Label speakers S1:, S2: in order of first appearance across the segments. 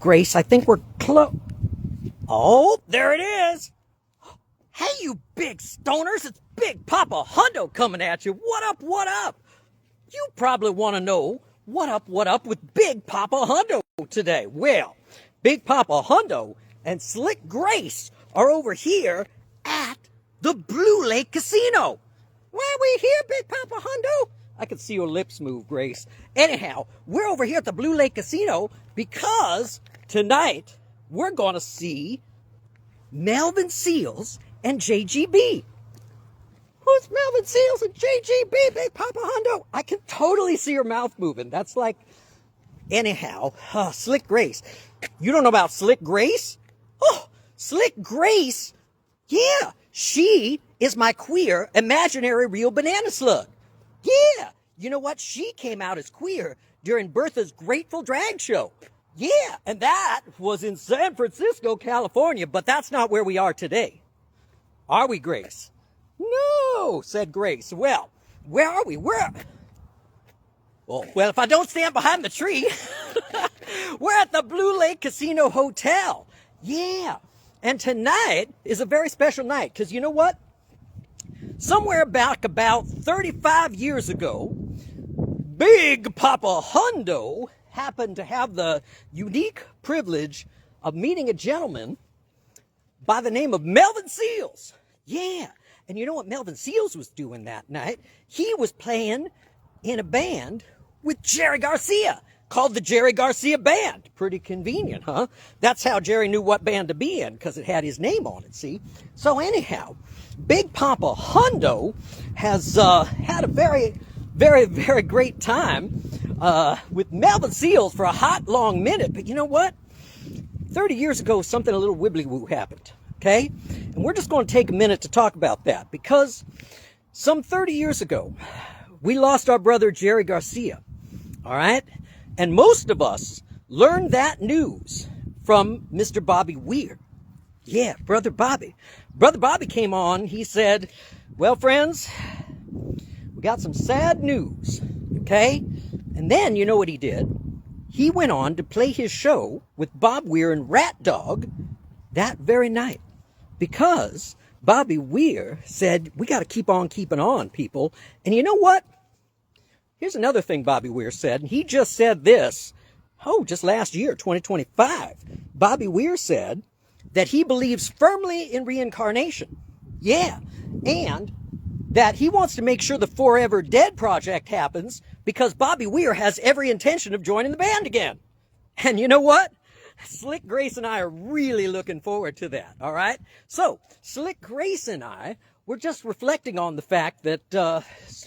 S1: Grace, I think we're close. Oh, there it is. Hey, you big stoners, it's Big Papa Hundo coming at you. What up, what up? You probably want to know what up with Big Papa Hundo today. Well, Big Papa Hundo and Slick Grace are over here at the Blue Lake Casino. Why are we here, Big Papa Hundo? I can see your lips move, Grace. Anyhow, we're over here at the Blue Lake Casino because tonight we're going to see Melvin Seals and JGB. Who's Melvin Seals and JGB, Big Papa Hundo? I can totally see your mouth moving. That's like, anyhow, Slick Grace. You don't know about Slick Grace? Oh, Slick Grace? Yeah, she is my queer, imaginary, real banana slug. Yeah, you know what? She came out as queer during Bertha's Grateful Drag Show. Yeah, and that was in San Francisco, California, but that's not where we are today. Are we, Grace? No, said Grace. Well, where are we? Well, if I don't stand behind the tree, we're at the Blue Lake Casino Hotel. Yeah, and tonight is a very special night, because you know what? Somewhere back about 35 years ago, Big Papa Hundo happened to have the unique privilege of meeting a gentleman by the name of Melvin Seals. Yeah, and you know what Melvin Seals was doing that night? He was playing in a band with Jerry Garcia called the Jerry Garcia Band. Pretty convenient, huh? That's how Jerry knew what band to be in, because it had his name on it, see? So anyhow, Big Papa Hundo has had a very, very, very great time with Melvin Seals for a hot, long minute. But you know what? 30 years ago, something a little wibbly-woo happened, okay? And we're just going to take a minute to talk about that, because some 30 years ago, we lost our brother Jerry Garcia, all right? And most of us learned that news from Mr. Bobby Weir. Yeah, Brother Bobby. Brother Bobby came on. He said, well, friends, we got some sad news, okay? And then, you know what he did? He went on to play his show with Bob Weir and Rat Dog that very night, because Bobby Weir said, we got to keep on keeping on, people. And you know what? Here's another thing Bobby Weir said, and he just said this, just last year, 2025. Bobby Weir said that he believes firmly in reincarnation. Yeah, and that he wants to make sure the Forever Dead project happens, because Bobby Weir has every intention of joining the band again. And you know what? Slick Grace and I are really looking forward to that, all right? So, Slick Grace and I were just reflecting on the fact that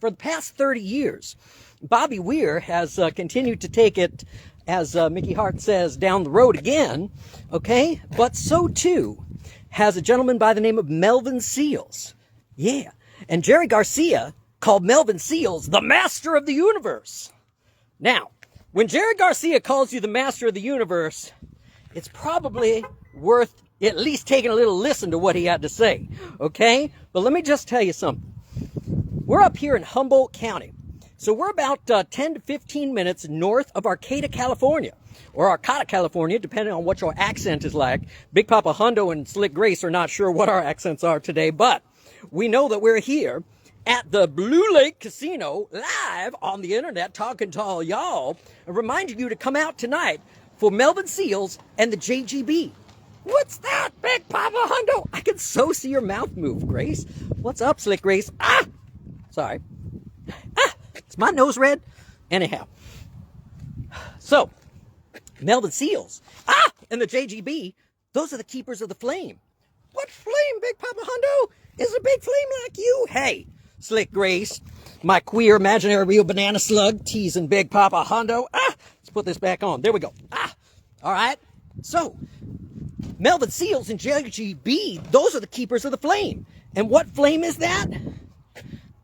S1: for the past 30 years, Bobby Weir has continued to take it, as Mickey Hart says, down the road again, okay? But so, too, has a gentleman by the name of Melvin Seals. Yeah, and Jerry Garcia called Melvin Seals the Master of the Universe. Now, when Jerry Garcia calls you the Master of the Universe, it's probably worth at least taking a little listen to what he had to say, okay? But let me just tell you something. We're up here in Humboldt County. So we're about 10 to 15 minutes north of Arcata, California, or Arcata, California, depending on what your accent is like. Big Papa Hundo and Slick Grace are not sure what our accents are today, but we know that we're here at the Blue Lake Casino, live on the internet, talking to all y'all, and reminding you to come out tonight for Melvin Seals and the JGB. What's that, Big Papa Hundo? I can so see your mouth move, Grace. What's up, Slick Grace? Sorry. Is my nose red? Anyhow. So, Melvin Seals, and the JGB, those are the keepers of the flame. What flame, Big Papa Hundo? Is a big flame like you? Hey, Slick Grace, my queer, imaginary, real banana slug, teasing Big Papa Hundo. Let's put this back on. There we go. All right. So, Melvin Seals and JGB, those are the keepers of the flame. And what flame is that?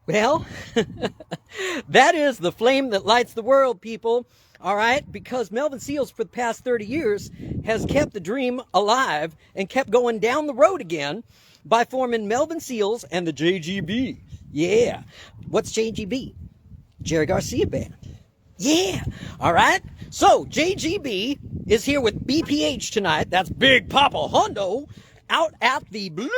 S1: Well, that is the flame that lights the world, people. All right? Because Melvin Seals, for the past 30 years, has kept the dream alive and kept going down the road again by forming Melvin Seals and the JGB. Yeah. What's JGB? Jerry Garcia Band. Yeah. All right. So JGB is here with BPH tonight. That's Big Papa Hundo out at the Blue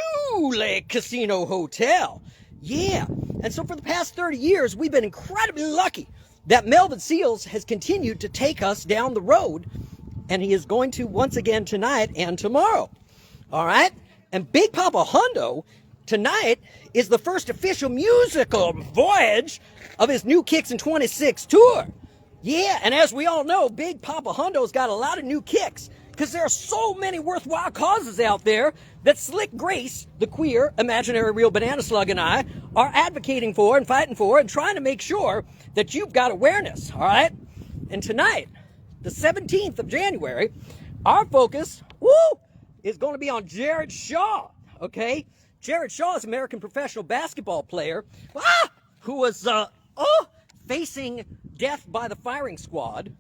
S1: Lake Casino Hotel. Yeah. And so for the past 30 years, we've been incredibly lucky that Melvin Seals has continued to take us down the road. And he is going to once again tonight and tomorrow. All right. And Big Papa Hundo tonight is the first official musical voyage of his New Kicks in 26 tour. Yeah, and as we all know, Big Papa Hundo's got a lot of new kicks because there are so many worthwhile causes out there that Slick Grace, the queer, imaginary, real banana slug, and I are advocating for and fighting for and trying to make sure that you've got awareness, all right? And tonight, the 17th of January, our focus, is going to be on Jared Shaw, okay? Jared Shaw is an American professional basketball player who was facing death by the firing squad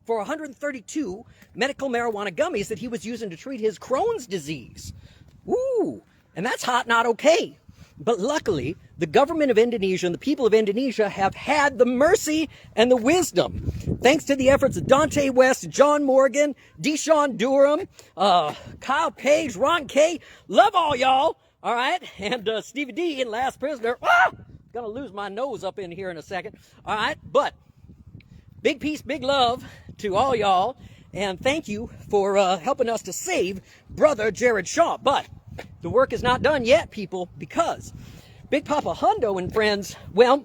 S1: for 132 medical marijuana gummies that he was using to treat his Crohn's disease. Ooh, and that's hot, not okay. But luckily, the government of Indonesia and the people of Indonesia have had the mercy and the wisdom, thanks to the efforts of Dante West, John Morgan, Deshaun Durham, Kyle Page, Ron K. Love all y'all, all right? And Stevie D in Last Prisoner. Gonna lose my nose up in here in a second, all right? But big peace, big love to all y'all, and thank you for helping us to save brother Jared Shaw. But the work is not done yet, people, because Big Papa Hundo and friends, well,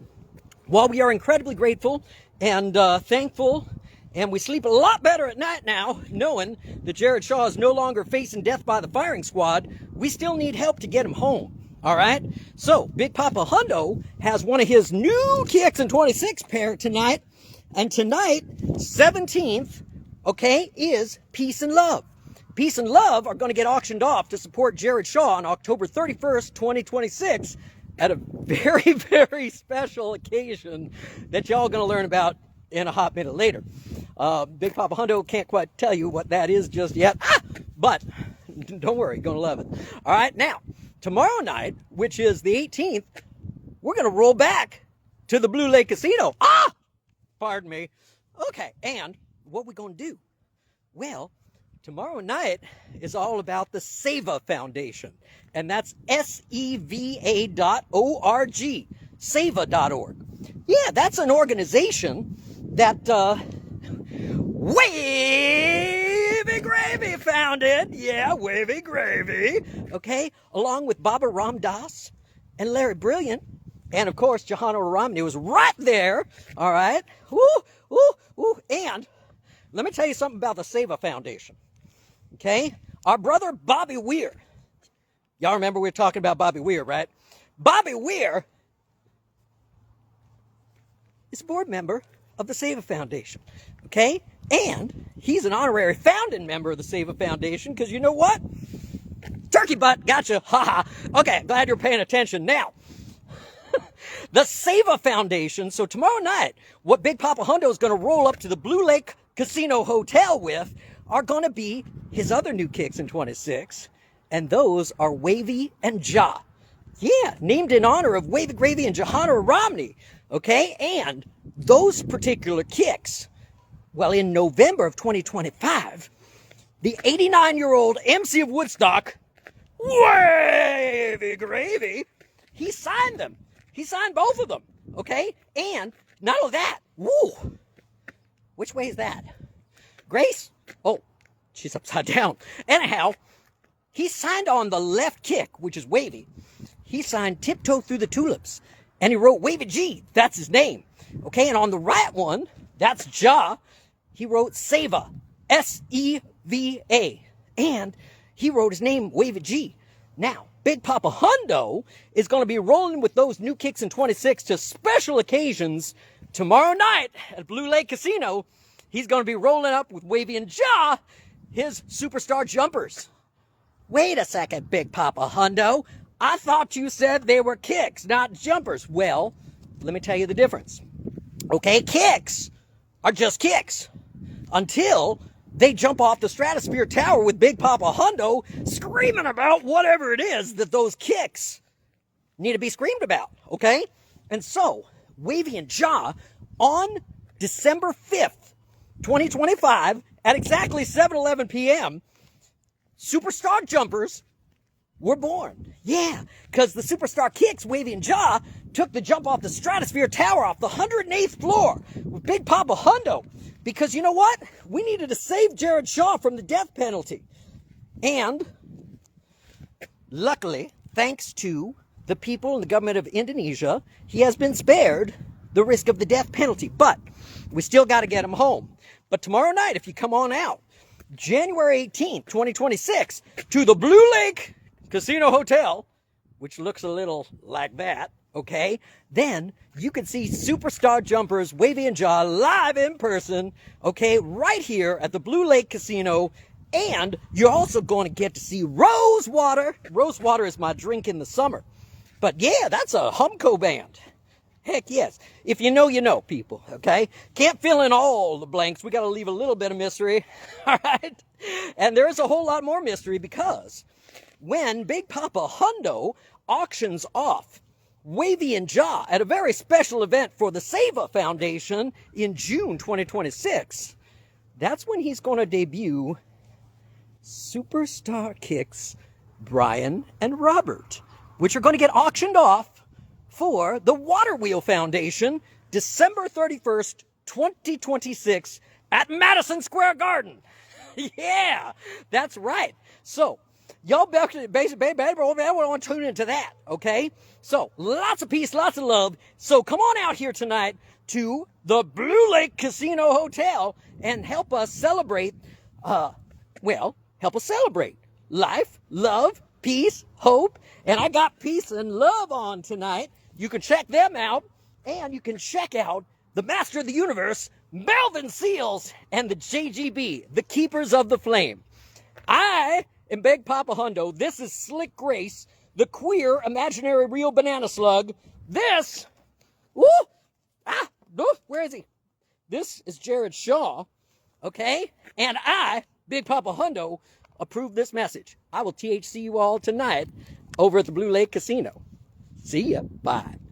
S1: while we are incredibly grateful and thankful, and we sleep a lot better at night now, knowing that Jared Shaw is no longer facing death by the firing squad, we still need help to get him home. All right? So, Big Papa Hundo has one of his new Kicks in 26 pair tonight. And tonight, 17th, okay, is Peace and Love. Peace and Love are going to get auctioned off to support Jared Shaw on October 31st, 2026 at a very, very special occasion that y'all are going to learn about in a hot minute later. Big Papa Hundo can't quite tell you what that is just yet, but don't worry, going to love it. All right, now, tomorrow night, which is the 18th, we're going to roll back to the Blue Lake Casino. Pardon me. Okay, and what we going to do? Well, tomorrow night is all about the SEVA Foundation, and that's seva.org, seva.org. Yeah, that's an organization that Wavy Gravy founded. Yeah, Wavy Gravy. Okay, along with Baba Ram Das and Larry Brilliant. And, of course, Johano Romney was right there, all right? And let me tell you something about the SEVA Foundation, okay? Our brother Bobby Weir. Y'all remember we were talking about Bobby Weir, right? Bobby Weir is a board member of the SEVA Foundation, okay? And he's an honorary founding member of the SEVA Foundation because you know what? Turkey butt, gotcha, haha. Okay, glad you're paying attention now. The SEVA Foundation, so tomorrow night, what Big Papa Hundo is going to roll up to the Blue Lake Casino Hotel with are going to be his other new kicks in 26, and those are Wavy and Ja. Yeah, named in honor of Wavy Gravy and Johano Romney, okay? And those particular kicks, well, in November of 2025, the 89-year-old MC of Woodstock, Wavy Gravy, he signed them. He signed both of them, okay? And not only that, which way is that? Grace? Oh, she's upside down. Anyhow, he signed on the left kick, which is Wavy. He signed Tiptoe Through the Tulips, and he wrote Wavy G. That's his name, okay? And on the right one, that's Ja. He wrote SEVA, S-E-V-A, and he wrote his name Wavy G. Now, Big Papa Hundo is going to be rolling with those new kicks in 26 to special occasions tomorrow night at Blue Lake Casino. He's going to be rolling up with Wavy and Ja, his superstar jumpers. Wait a second, Big Papa Hundo. I thought you said they were kicks, not jumpers. Well, let me tell you the difference. Okay, kicks are just kicks until they jump off the Stratosphere Tower with Big Papa Hundo screaming about whatever it is that those kicks need to be screamed about, okay? And so, Wavy and Ja on December 5th, 2025, at exactly 7:11 p.m., Superstar Jumpers were born. Yeah, because the Superstar Kicks, Wavy and Jaw, took the jump off the Stratosphere Tower off the 108th floor with Big Papa Hundo. Because you know what? We needed to save Jared Shaw from the death penalty. And luckily, thanks to the people and the government of Indonesia, he has been spared the risk of the death penalty. But we still got to get him home. But tomorrow night, if you come on out, January 18th, 2026, to the Blue Lake Casino Hotel, which looks a little like that, okay? Then you can see Superstar Jumpers, Wavy and Jaw live in person, okay? Right here at the Blue Lake Casino. And you're also going to get to see Rosewater. Rosewater is my drink in the summer. But yeah, that's a Humco band. Heck yes. If you know, you know, people, okay? Can't fill in all the blanks. We got to leave a little bit of mystery, all right? And there's a whole lot more mystery because when Big Papa Hundo auctions off Wavy and Jaw at a very special event for the Seva Foundation in June 2026, that's when he's going to debut Superstar Kicks Brian and Robert, which are going to get auctioned off for the Water Wheel Foundation, December 31st, 2026 at Madison Square Garden. Yeah, that's right. So, y'all basically want to tune into that, okay? So, lots of peace, lots of love. So, come on out here tonight to the Blue Lake Casino Hotel and help us celebrate, help us celebrate life, love, peace, hope. And I got peace and love on tonight. You can check them out, and you can check out the Master of the Universe, Melvin Seals, and the JGB, the Keepers of the Flame. I am Big Papa Hundo. This is Slick Grace, the queer, imaginary, real banana slug. This, where is he? This is Jared Shaw, okay? And I, Big Papa Hundo, approve this message. I will THC you all tonight over at the Blue Lake Casino. See ya. Bye.